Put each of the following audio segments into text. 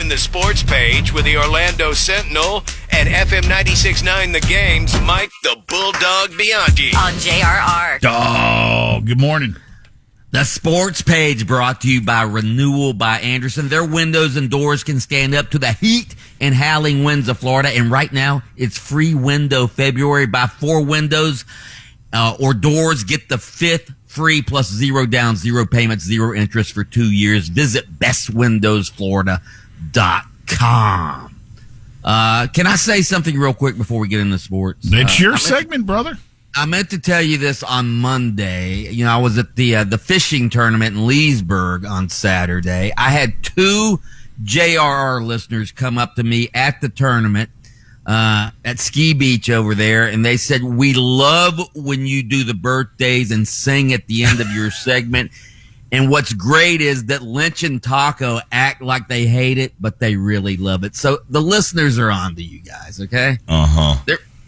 In the sports page with the Orlando Sentinel and FM 96.9 The Game's Mike the Bulldog Bianchi. On JRR. Oh, good morning. The sports page brought to you by Renewal by Anderson. Their windows and doors can stand up to the heat and howling winds of Florida. And right now, it's free window February. Buy 4 windows or doors. Get the 5th free plus 0 down, 0 payments, 0 interest for 2 years. Visit bestwindowsflorida.com. Can I say something real quick before we get into sports? It's your segment, brother. I meant to tell you this on Monday. You know, I was at the fishing tournament in Leesburg on Saturday. I had 2 JRR listeners come up to me at the tournament at Ski Beach over there, and they said, "We love when you do the birthdays and sing at the end of your segment. And what's great is that Lynch and Taco act like they hate it, but they really love it." So the listeners are on to you guys, okay?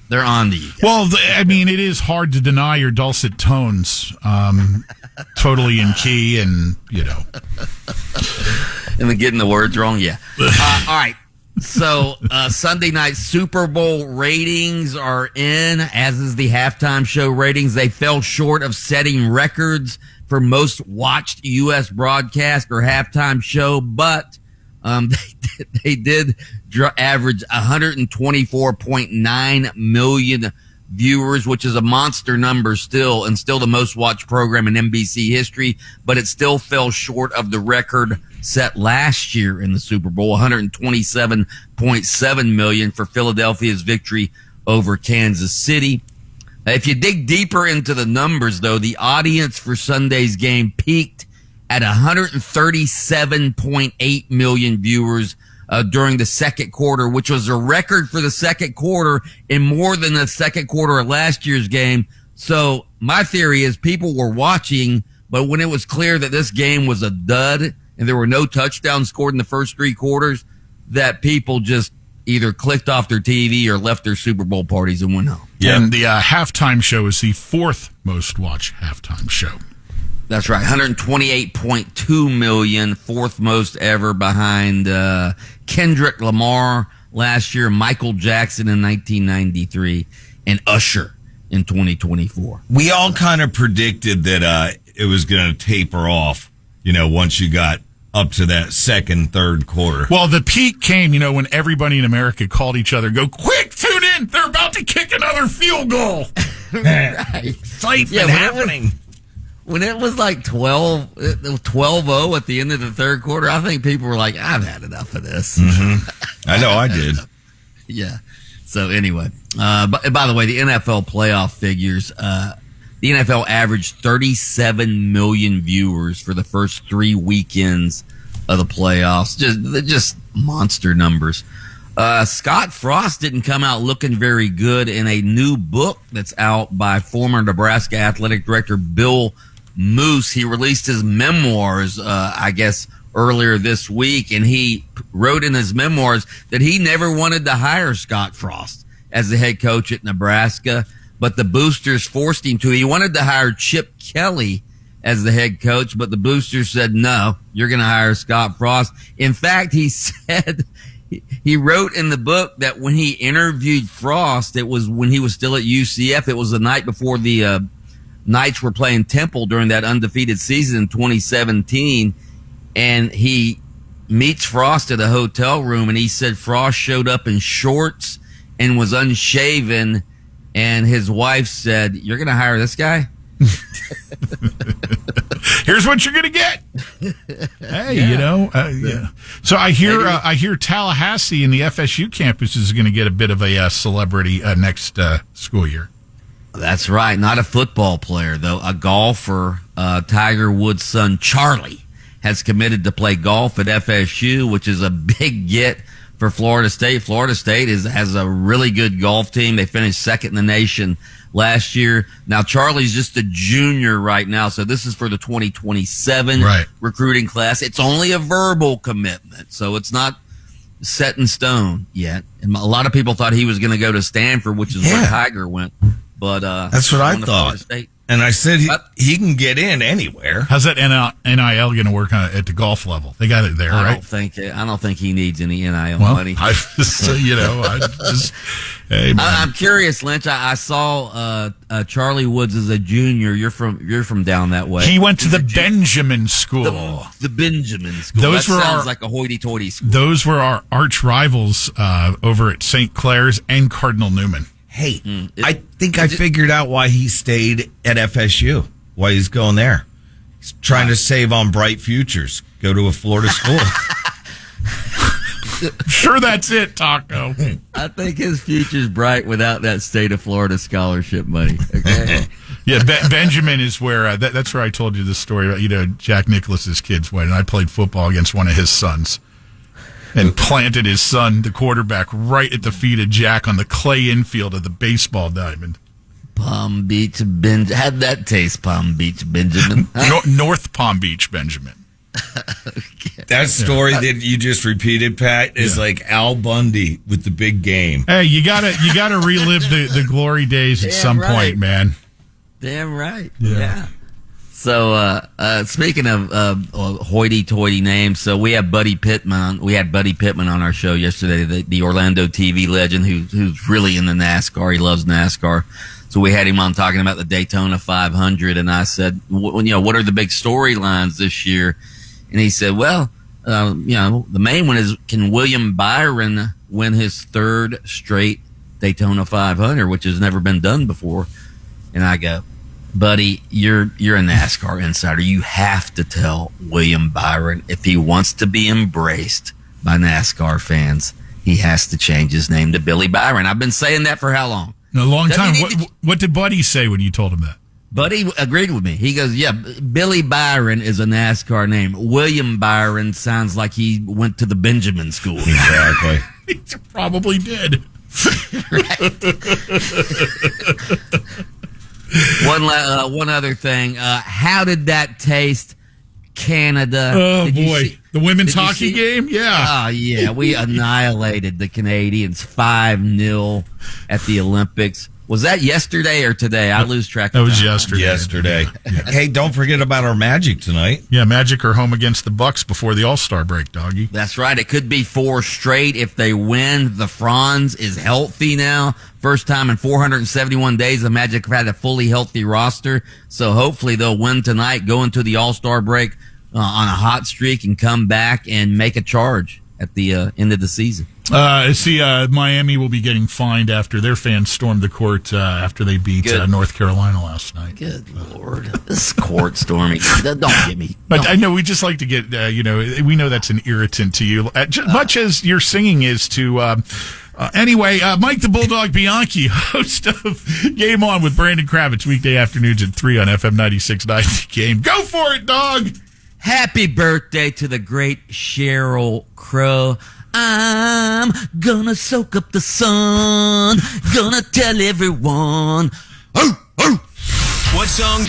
They're on to you guys. Well, I mean, it is hard to deny your dulcet tones, totally in key, and you know. And then getting the words wrong, yeah. All right. So Sunday night Super Bowl ratings are in, as is the halftime show ratings. They fell short of setting records for most watched U.S. broadcast or halftime show, but they did average 124.9 million viewers, which is a monster number still, and still the most watched program in NBC history, but it still fell short of the record set last year in the Super Bowl, 127.7 million for Philadelphia's victory over Kansas City. If you dig deeper into the numbers, though, the audience for Sunday's game peaked at 137.8 million viewers during the second quarter, which was a record for the second quarter and more than the second quarter of last year's game. So my theory is people were watching, but when it was clear that this game was a dud and there were no touchdowns scored in the first 3 quarters, that people just either clicked off their TV or left their Super Bowl parties and went home. Yeah. And the halftime show is the 4th most watched halftime show. That's right. 128.2 million, 4th most ever behind Kendrick Lamar last year, Michael Jackson in 1993, and Usher in 2024. We all kind of predicted that it was going to taper off, you know, once you got up to that second, third quarter. Well, the peak came, you know, when everybody in America called each other and go, "Quick, tune in! They're about to kick another field goal." Right. Excitement happening. When it was like 12-0 at the end of the third quarter, I think people were like, "I've had enough of this." Mm-hmm. I know I did. Yeah. So anyway, by the way, the NFL playoff figures, the NFL averaged 37 million viewers for the first 3 weekends of the playoffs. Just monster numbers. Scott Frost didn't come out looking very good in a new book that's out by former Nebraska athletic director Bill Moose. He released his memoirs, I guess, earlier this week, and he wrote in his memoirs that he never wanted to hire Scott Frost as the head coach at Nebraska, but the boosters forced him to. He wanted to hire Chip Kelly as the head coach, but the boosters said, "No, you're going to hire Scott Frost." In fact, he said, he wrote in the book that when he interviewed Frost, it was when he was still at UCF. It was the night before the Knights were playing Temple during that undefeated season in 2017. And he meets Frost at a hotel room, and he said Frost showed up in shorts and was unshaven. And his wife said, "You're going to hire this guy?" Here's what you're going to get. Hey, yeah. You know, yeah. So I hear Tallahassee and the FSU campus is going to get a bit of a celebrity next school year. That's right. Not a football player, though. A golfer, Tiger Woods' son, Charlie, has committed to play golf at FSU, which is a big get for Florida State. Florida State has a really good golf team. They finished second in the nation last year. Now, Charlie's just a junior right now, so this is for the 2027 recruiting class. It's only a verbal commitment, so it's not set in stone yet. And a lot of people thought he was going to go to Stanford, which is where Tiger went. But that's what I thought. And I said he can get in anywhere. How's that NIL going to work at the golf level? They got it there, I right? don't think he needs any NIL money. Hey, man. I'm curious, Lynch. I saw Charlie Woods as a junior. You're from down that way. He went to the Benjamin School. The Benjamin School. That sounds like a hoity-toity school. Those were our arch rivals over at St. Clair's and Cardinal Newman. Hey, I think I figured out why he stayed at FSU, why he's going there. He's trying to save on bright futures. Go to a Florida school. Sure, that's it, Taco. I think his future's bright without that state of Florida scholarship money. Okay. Yeah, Benjamin is where, that's where I told you this story about, Jack Nicklaus's kids went, and I played football against one of his sons. And planted his son, the quarterback, right at the feet of Jack on the clay infield of the baseball diamond. Palm Beach Benjamin. How'd that taste, Palm Beach Benjamin? North Palm Beach Benjamin. Okay. That story that you just repeated, Pat, is like Al Bundy with the big game. Hey, you gotta relive the glory days at some point, man. Damn right. Yeah. So, speaking of hoity-toity names, so we have Buddy Pittman. We had Buddy Pittman on our show yesterday, the Orlando TV legend who's really in the NASCAR. He loves NASCAR. So we had him on talking about the Daytona 500, and I said, what are the big storylines this year? And he said, well, the main one is, can William Byron win his third straight Daytona 500, which has never been done before? And I go, buddy, you're a NASCAR insider. You have to tell William Byron, if he wants to be embraced by NASCAR fans, he has to change his name to Billy Byron. I've been saying that for how long? A long time. What did Buddy say when you told him that? Buddy agreed with me. He goes, yeah, Billy Byron is a NASCAR name. William Byron sounds like he went to the Benjamin School. Exactly. He probably did. One other thing. How did that taste, Canada? Oh, boy. The women's hockey game? Yeah. Oh, yeah. We annihilated the Canadians 5-0 at the Olympics. Was that yesterday or today? I lose track of that. That was time. Yesterday. Hey, don't forget about our Magic tonight. Yeah, Magic are home against the Bucks before the All-Star break, doggy. That's right. It could be 4 straight if they win. The Franz is healthy now. First time in 471 days the Magic have had a fully healthy roster. So hopefully they'll win tonight, go into the All-Star break on a hot streak, and come back and make a charge at the end of the season. Miami will be getting fined after their fans stormed the court after they beat North Carolina last night. Good Lord. This court storming. Don't get me. But I know we just like to get, we know that's an irritant to you, much as your singing is to... Anyway, Mike the Bulldog Bianchi, host of Game On with Brandon Kravitz, weekday afternoons at 3 on FM 96.9 The Game. Go for it, dog! Happy birthday to the great Sheryl Crow. I'm gonna soak up the sun, gonna tell everyone. What song